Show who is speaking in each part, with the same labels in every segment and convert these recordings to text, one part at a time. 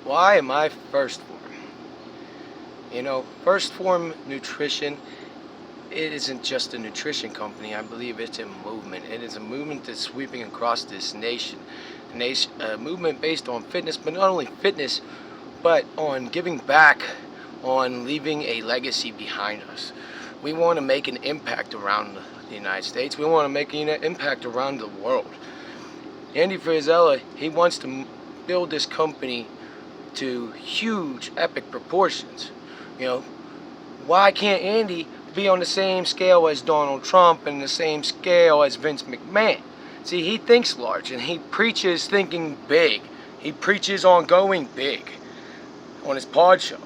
Speaker 1: Why am I 1stphorm? You know, 1stphorm Nutrition, it isn't just a nutrition company. I believe it's a movement. It is a movement that's sweeping across this nation. A movement based on fitness, but not only fitness, but on giving back, on leaving a legacy behind us. We want to make an impact around the United States. We want to make an impact around the world. Andy Frisella, he wants to build this company to huge, epic proportions. You know, why can't Andy be on the same scale as Donald Trump and the same scale as Vince McMahon? See, he thinks large and he preaches thinking big. He preaches on going big on his pod show.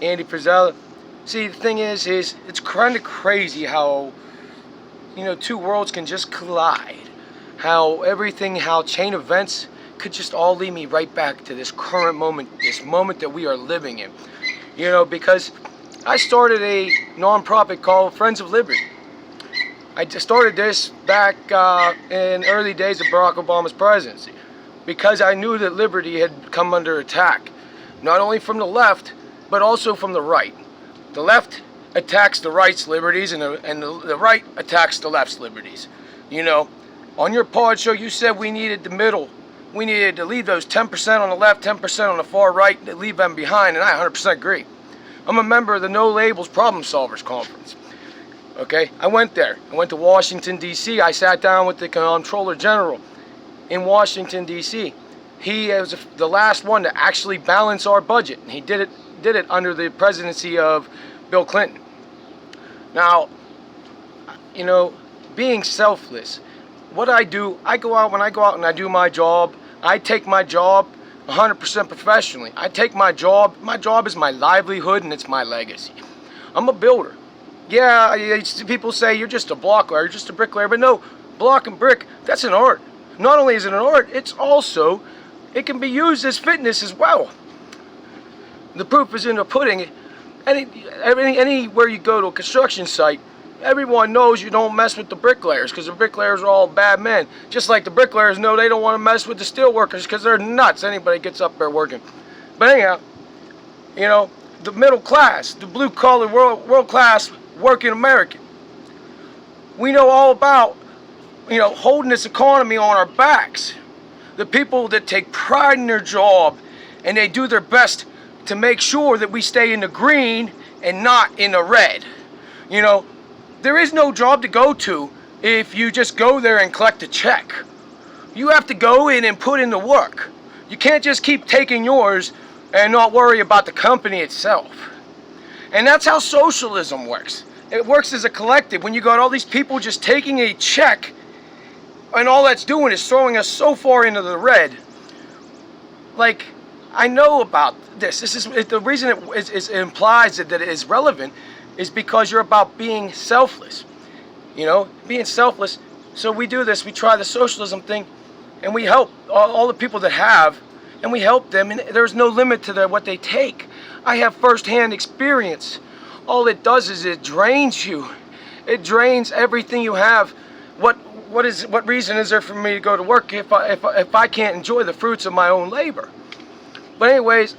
Speaker 1: Andy Frisella. See, the thing is it's kind of crazy how, you know, two worlds can just collide. How chain events could just all lead me right back to this current moment, this moment that we are living in. You know, because I started a non-profit called Friends of Liberty. I started this back in early days of Barack Obama's presidency because I knew that liberty had come under attack, not only from the left, but also from the right. The left attacks the right's liberties and the right attacks the left's liberties. You know, on your pod show, you said we needed the middle. We needed to leave those 10% on the left, 10% on the far right, to leave them behind, and I 100% agree. I'm a member of the No Labels Problem Solvers Conference. Okay, I went there. I went to Washington, D.C. I sat down with the Comptroller General in Washington, D.C. He was the last one to actually balance our budget, and he did it under the presidency of Bill Clinton. Now, you know, being selfless, what I do, when I go out and I do my job, I take my job 100% professionally. I take my job is my livelihood and it's my legacy. I'm a builder. Yeah, people say you're just a blocklayer, you're just a bricklayer, but no, block and brick, that's an art. Not only is it an art, it can be used as fitness as well. The proof is in the pudding. Anywhere you go to a construction site, everyone knows you don't mess with the bricklayers because the bricklayers are all bad men. Just like the bricklayers know they don't want to mess with the steel workers because they're nuts. Anybody gets up there working. But anyhow, you know, the middle class, the blue collar world class working American. We know all about, you know, holding this economy on our backs. The people that take pride in their job and they do their best to make sure that we stay in the green and not in the red. You know, there is no job to go to if you just go there and collect a check. You have to go in and put in the work. You can't just keep taking yours and not worry about the company itself. And that's how socialism works. It works as a collective. When you got all these people just taking a check and all that's doing is throwing us so far into the red. Like, I know about this. This is the reason it implies that it is relevant is because you're about being selfless. You know, being selfless. So we do this, we try the socialism thing, and we help all the people that have, and we help them, and there's no limit to what they take. I have first-hand experience. All it does is it drains you. It drains everything you have. What reason is there for me to go to work if I can't enjoy the fruits of my own labor? But anyways,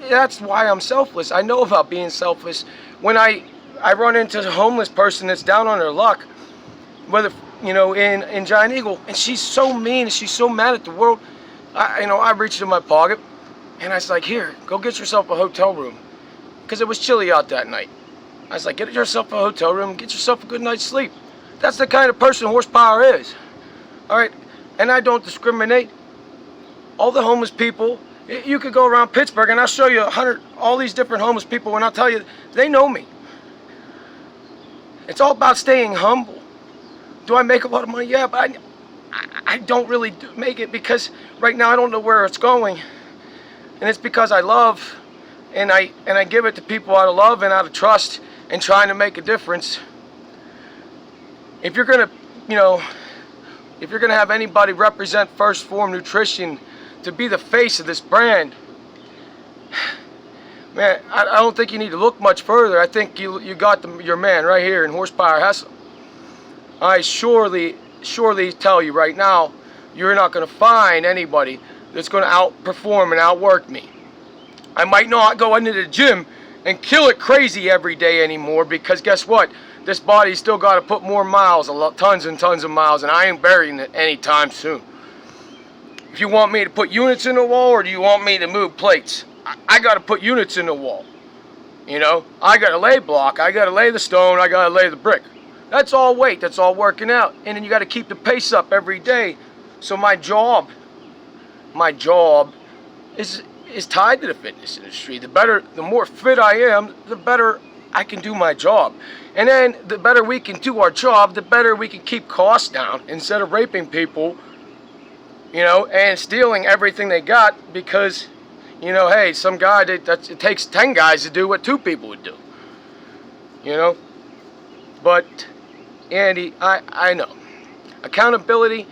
Speaker 1: that's why I'm selfless. I know about being selfless. When I run into a homeless person that's down on their luck, whether, you know, in Giant Eagle, and she's so mean and she's so mad at the world, I reached in my pocket and I was like, here, go get yourself a hotel room. Because it was chilly out that night. I was like, get yourself a hotel room, get yourself a good night's sleep. That's the kind of person horsepower is. All right, and I don't discriminate. All the homeless people, you could go around Pittsburgh and I'll show you all these different homeless people, and I'll tell you, they know me. It's all about staying humble. Do I make a lot of money? Yeah, but I don't really make it because right now I don't know where it's going. And it's because I love, and I give it to people out of love and out of trust and trying to make a difference. If you're gonna, you know, if you're gonna have anybody represent 1stphorm Nutrition to be the face of this brand, man, I don't think you need to look much further. I think you got your man right here in Horsepower Hustle. I surely tell you right now, you're not going to find anybody that's going to outperform and outwork me. I might not go into the gym and kill it crazy every day anymore, because guess what? This body's still got to put more miles, tons and tons of miles, and I ain't burying it anytime soon. If you want me to put units in the wall, or do you want me to move plates? I got to put units in the wall. You know, I got to lay block, I got to lay the stone, I got to lay the brick. That's all weight, that's all working out. And then you got to keep the pace up every day. So my job is tied to the fitness industry. The more fit I am, the better I can do my job. And then the better we can do our job, the better we can keep costs down, instead of raping people, you know, and stealing everything they got, because, you know, hey, some guy, it takes 10 guys to do what 2 people would do, you know. But Andy, I know accountability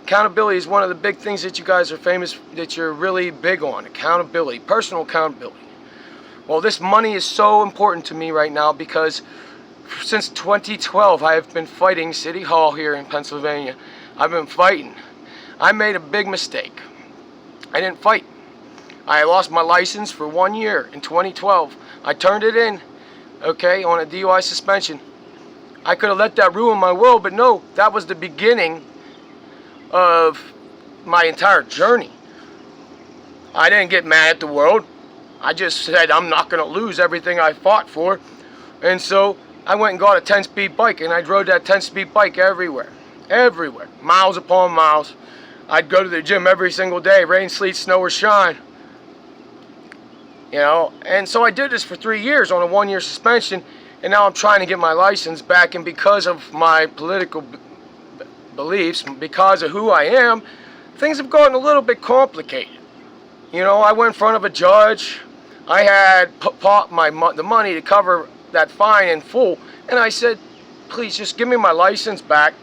Speaker 1: is one of the big things that you guys are famous, that you're really big on. Accountability, personal accountability. Well, this money is so important to me right now, because since 2012 I have been fighting City Hall here in Pennsylvania. I've been fighting. I made a big mistake. I didn't fight. I lost my license for 1 year in 2012. I turned it in, okay, on a DUI suspension. I could have let that ruin my world, but no, that was the beginning of my entire journey. I didn't get mad at the world. I just said I'm not going to lose everything I fought for. And so I went and got a 10-speed bike, and I rode that 10-speed bike everywhere. Everywhere. Miles upon miles. I'd go to the gym every single day, rain, sleet, snow, or shine. You know, and so I did this for 3 years on a 1-year suspension, and now I'm trying to get my license back. And because of my political beliefs, because of who I am, things have gotten a little bit complicated. You know, I went in front of a judge. I had the money to cover that fine in full, and I said, please just give me my license back,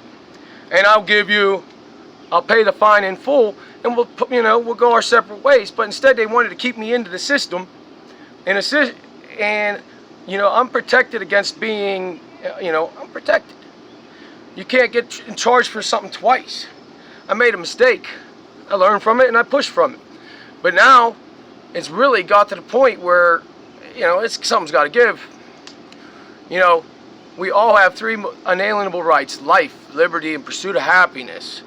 Speaker 1: and I'll pay the fine in full, and we'll go our separate ways. But instead, they wanted to keep me into the system, and you know, I'm protected against being, I'm protected. You can't get charged for something twice. I made a mistake. I learned from it and I pushed from it. But now it's really got to the point where, you know, something's got to give. You know, we all have 3 unalienable rights: life, liberty, and pursuit of happiness.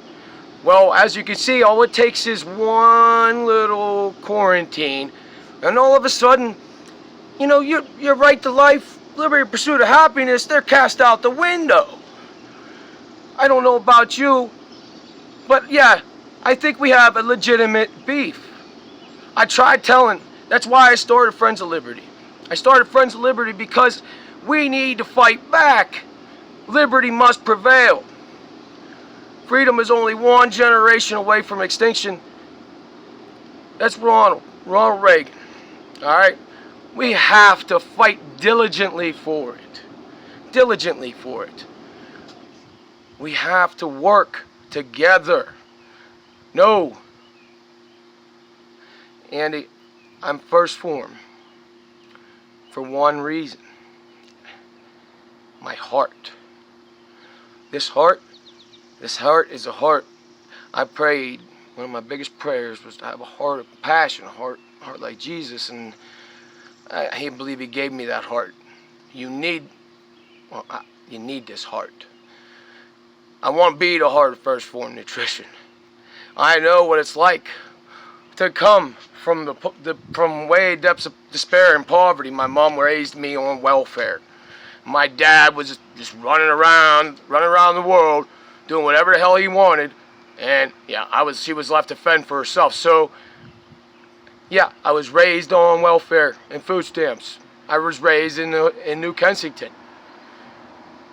Speaker 1: Well, as you can see, all it takes is one little quarantine, and all of a sudden, you know, your right to life, liberty, pursuit of happiness, they're cast out the window. I don't know about you, but yeah, I think we have a legitimate beef. I tried telling, that's why I started Friends of Liberty. I started Friends of Liberty because we need to fight back. Liberty must prevail. Freedom is only 1 generation away from extinction. That's Ronald Reagan. All right? We have to fight diligently for it. Diligently for it. We have to work together. No. Andy, I'm 1stphorm for one reason. My heart. This heart is a heart. I prayed, one of my biggest prayers was to have a heart of passion, a heart like Jesus, and I believe He gave me that heart. You need this heart. I want to be the heart of 1stphorm Nutrition. I know what it's like to come from way depths of despair and poverty. My mom raised me on welfare. My dad was just running around the world, doing whatever the hell he wanted, and yeah, she was left to fend for herself. So yeah, I was raised on welfare and food stamps. I was raised in New Kensington.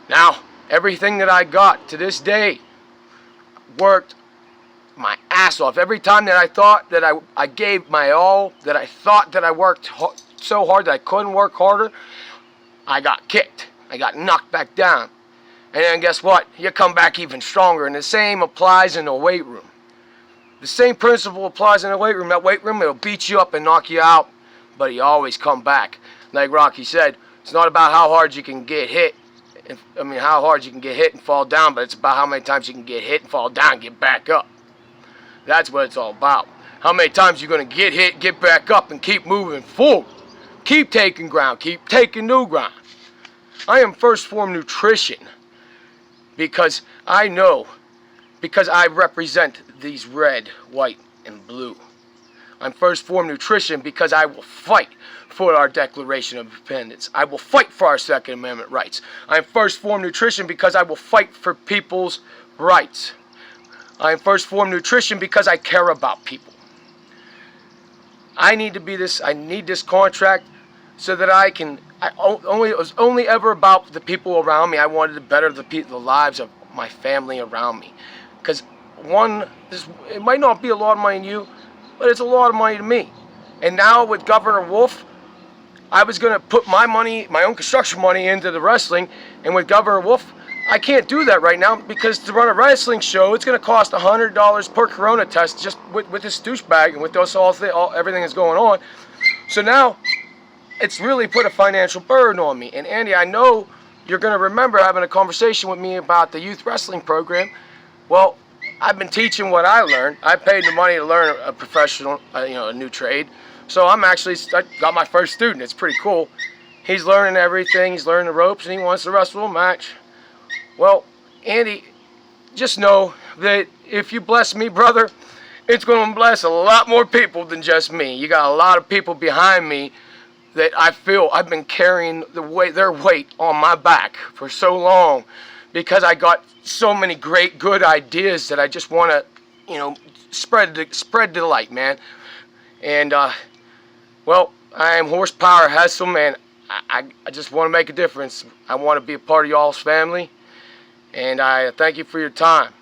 Speaker 1: Now, everything that I got to this day, worked my ass off. Every time that I thought that I gave my all, that I thought that I worked so hard that I couldn't work harder, I got kicked. I got knocked back down. And then guess what? You come back even stronger. And the same applies in the weight room. The same principle applies in the weight room. That weight room, it'll beat you up and knock you out, but you always come back. Like Rocky said, it's not about how hard you can get hit. How hard you can get hit and fall down, but it's about how many times you can get hit and fall down and get back up. That's what it's all about. How many times you gonna get hit, get back up, and keep moving forward? Keep taking ground, keep taking new ground. I am 1stphorm Nutrition because I know, because I represent these red, white, and blue. I'm 1stphorm Nutrition because I will fight for our Declaration of Independence. I will fight for our Second Amendment rights. I'm 1stphorm Nutrition because I will fight for people's rights. I'm 1stphorm Nutrition because I care about people. I need this contract so that it was only ever about the people around me. I wanted to better the lives of my family around me. Because it might not be a lot of money to you, but it's a lot of money to me. And now with Governor Wolf, I was going to put my own construction money into the wrestling, and with Governor Wolf, I can't do that right now because to run a wrestling show, it's going to cost $100 per corona test just with this douchebag and with everything that's going on. So now, it's really put a financial burden on me. And Andy, I know you're going to remember having a conversation with me about the youth wrestling program. Well, I've been teaching what I learned. I paid the money to learn a professional, a new trade. So I got my first student. It's pretty cool. He's learning everything. He's learning the ropes, and he wants to wrestle a match. Well, Andy, just know that if you bless me, brother, it's going to bless a lot more people than just me. You got a lot of people behind me that I feel I've been carrying their weight on my back for so long because I got so many great, good ideas that I just want to, spread the light, man. And, well, I am Horsepower Hessel, man. I just want to make a difference. I want to be a part of y'all's family. And I thank you for your time.